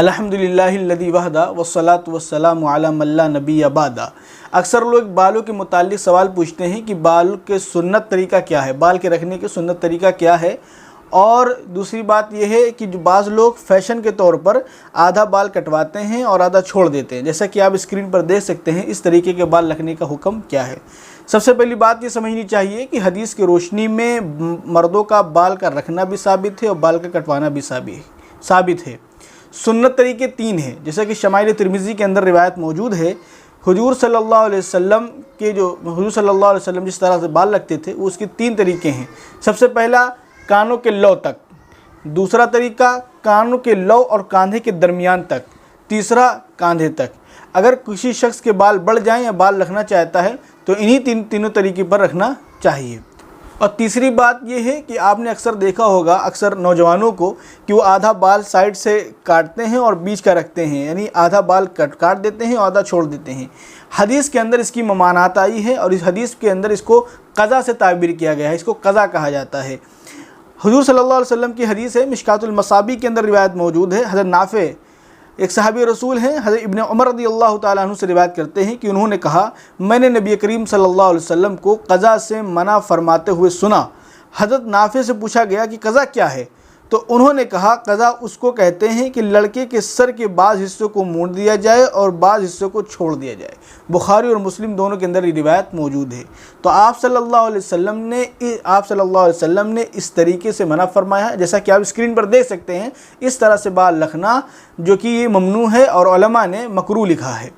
الحمدللہ الذی وحدہ والصلاة والسلام علی من لا نبی بعدہ۔ اکثر لوگ بالوں کے متعلق سوال پوچھتے ہیں کہ بال کے سنت طریقہ کیا ہے، بال کے رکھنے کے سنت طریقہ کیا ہے، اور دوسری بات یہ ہے کہ جو بعض لوگ فیشن کے طور پر آدھا بال کٹواتے ہیں اور آدھا چھوڑ دیتے ہیں، جیسا کہ آپ اسکرین پر دیکھ سکتے ہیں اس طریقے کے بال رکھنے کا حکم کیا ہے۔ سب سے پہلی بات یہ سمجھنی چاہیے کہ حدیث کی روشنی میں مردوں کا بال کا رکھنا بھی ثابت ہے اور بال کا کٹوانا بھی ثابت ہے۔ سنت طریقے 3 ہیں، جیسا کہ شمائل ترمذی کے اندر روایت موجود ہے۔ حضور صلی اللہ علیہ وسلم جس طرح سے بال رکھتے تھے وہ اس کے 3 طریقے ہیں۔ سب سے پہلا کانوں کے لو تک، دوسرا طریقہ کانوں کے لو اور کاندھے کے درمیان تک، تیسرا کاندھے تک۔ اگر کسی شخص کے بال بڑھ جائیں یا بال رکھنا چاہتا ہے تو انہی تینوں طریقے پر رکھنا چاہیے۔ اور تیسری بات یہ ہے کہ آپ نے اکثر دیکھا ہوگا اکثر نوجوانوں کو کہ وہ آدھا بال سائڈ سے کاٹتے ہیں اور بیچ کا رکھتے ہیں، یعنی آدھا بال کاٹ دیتے ہیں اور آدھا چھوڑ دیتے ہیں۔ حدیث کے اندر اس کی ممانعت آئی ہے اور اس حدیث کے اندر اس کو قضا سے تعبیر کیا گیا ہے، اس کو قضا کہا جاتا ہے۔ حضور صلی اللہ علیہ وسلم کی حدیث ہے، مشکات المصابیح کے اندر روایت موجود ہے۔ حضرت نافع ایک صحابی رسول ہیں، حضرت ابن عمر رضی اللہ تعالیٰ عنہ سے روایت کرتے ہیں کہ انہوں نے کہا میں نے نبی کریم صلی اللہ علیہ وسلم کو قضا سے منع فرماتے ہوئے سنا۔ حضرت نافع سے پوچھا گیا کہ قضا کیا ہے، تو انہوں نے کہا قضا اس کو کہتے ہیں کہ لڑکے کے سر کے بعض حصوں کو مونڈ دیا جائے اور بعض حصوں کو چھوڑ دیا جائے۔ بخاری اور مسلم دونوں کے اندر یہ روایت موجود ہے۔ تو آپ صلی اللہ علیہ وسلم نے اس طریقے سے منع فرمایا ہے، جیسا کہ آپ اسکرین پر دیکھ سکتے ہیں اس طرح سے بال رکھنا جو کہ یہ ممنوع ہے اور علماء نے مکروہ لکھا ہے۔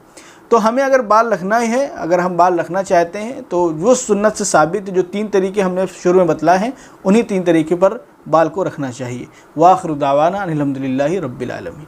تو ہمیں اگر بال رکھنا ہی ہے، اگر ہم بال رکھنا چاہتے ہیں تو وہ سنت سے ثابت جو 3 طریقے ہم نے شروع میں بتلائے ہیں انہی 3 طریقے پر بال کو رکھنا چاہیے۔ وآخر دعوانا ان الحمدللہ رب العالمین۔